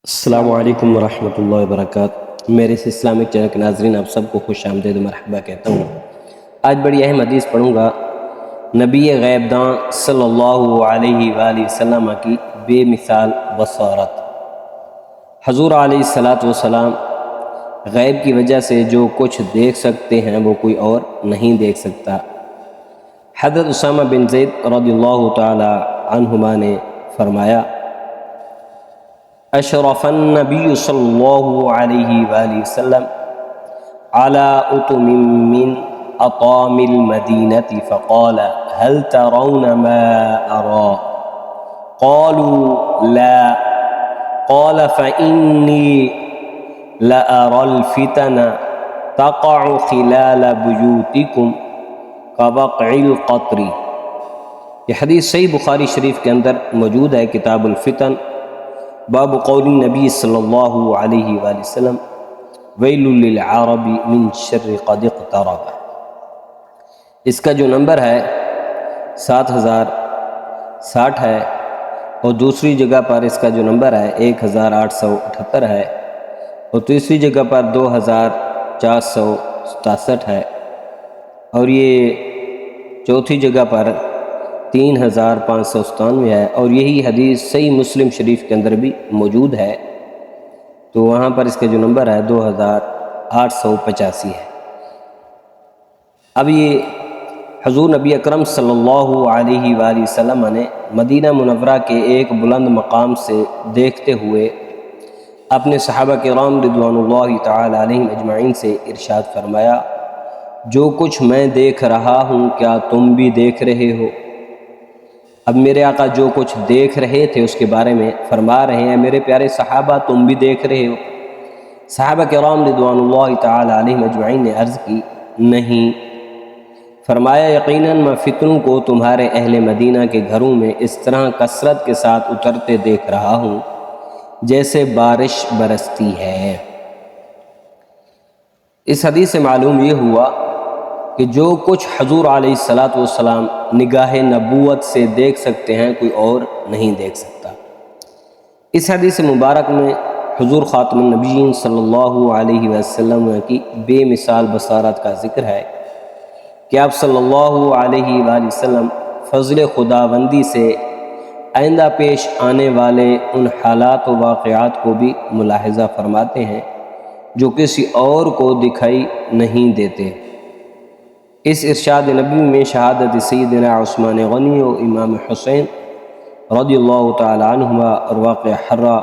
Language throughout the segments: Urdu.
السلام علیکم ورحمۃ اللہ وبرکاتہ۔ میرے اس اسلامک چینل کے ناظرین آپ سب کو خوش آمدید و مرحبا کہتا ہوں۔ آج بڑی اہم حدیث پڑھوں گا، نبی غیب داں صلی اللہ علیہ وآلہ وسلم کی بے مثال بصارت۔ حضور علیہ السلام غیب کی وجہ سے جو کچھ دیکھ سکتے ہیں وہ کوئی اور نہیں دیکھ سکتا۔ حضرت اسامہ بن زید رضی اللہ تعالی عنہما نے فرمایا، اشرف النبی صلی اللہ علیہ وآلہ وسلم على أطم من أطام المدينة فقال هل ترون ما أرى؟ قالوا لا، قال فإني لأرى الفتن تقع خلال بيوتكم كوقع القطر۔ یہ حدیث صحیح بخاری شریف کے اندر موجود ہے، کتاب الفتن، باب قول نبی صلی اللہ علیہ وآلہ وسلم ویل للعرب من شر قد اقترب۔ اس کا جو نمبر ہے 7060 ہے، اور دوسری جگہ پر اس کا جو نمبر ہے 1878 ہے، اور تیسری جگہ پر 2467 ہے، اور یہ چوتھی جگہ پر 3597 ہے، اور یہی حدیث صحیح مسلم شریف کے اندر بھی موجود ہے، تو وہاں پر اس کا جو نمبر ہے 2885 ہے۔ اب یہ حضور نبی اکرم صلی اللہ علیہ وآلہ وسلم نے مدینہ منورہ کے ایک بلند مقام سے دیکھتے ہوئے اپنے صحابہ کرام رضوان اللہ تعالی علیہم اجمعین سے ارشاد فرمایا، جو کچھ میں دیکھ رہا ہوں کیا تم بھی دیکھ رہے ہو؟ اب میرے آقا جو کچھ دیکھ رہے تھے اس کے بارے میں فرما رہے ہیں، میرے پیارے صحابہ تم بھی دیکھ رہے ہو؟ صحابہ کرام رضوان اللہ تعالی علیہم اجمعین نے عرض کی، نہیں۔ فرمایا، یقیناً میں فتنوں کو تمہارے اہل مدینہ کے گھروں میں اس طرح کثرت کے ساتھ اترتے دیکھ رہا ہوں جیسے بارش برستی ہے۔ اس حدیث سے معلوم یہ ہوا کہ جو کچھ حضور علیہ السلام نگاہ نبوت سے دیکھ سکتے ہیں کوئی اور نہیں دیکھ سکتا۔ اس حدیث مبارک میں حضور خاتم النبیین صلی اللہ علیہ وسلم کی بے مثال بصارت کا ذکر ہے کہ آپ صلی اللہ علیہ وآلہ وسلم فضل خداوندی سے آئندہ پیش آنے والے ان حالات و واقعات کو بھی ملاحظہ فرماتے ہیں جو کسی اور کو دکھائی نہیں دیتے۔ اس ارشاد نبی میں شہادت سیدنا عثمان غنی و امام حسین رضی اللہ تعالی عنہما اور واقع حرہ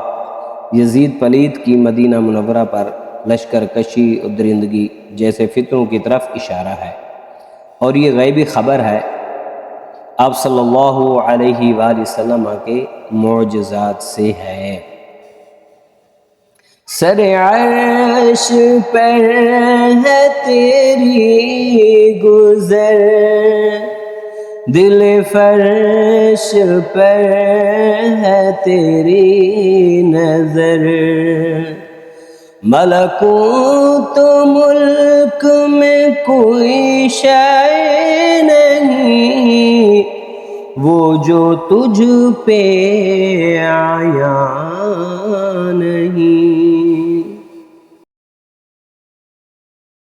یزید پلید کی مدینہ منورہ پر لشکر کشی اور درندگی جیسے فتنوں کی طرف اشارہ ہے، اور یہ غیبی خبر ہے، آپ صلی اللہ علیہ وآلہ وسلم کے معجزات سے ہے۔ سر عرش پر ہے تیری گزر، دل فرش پر ہے تیری نظر، ملکوت ملک میں کوئی شے نہیں وہ جو تجھ پہ آیا نہیں۔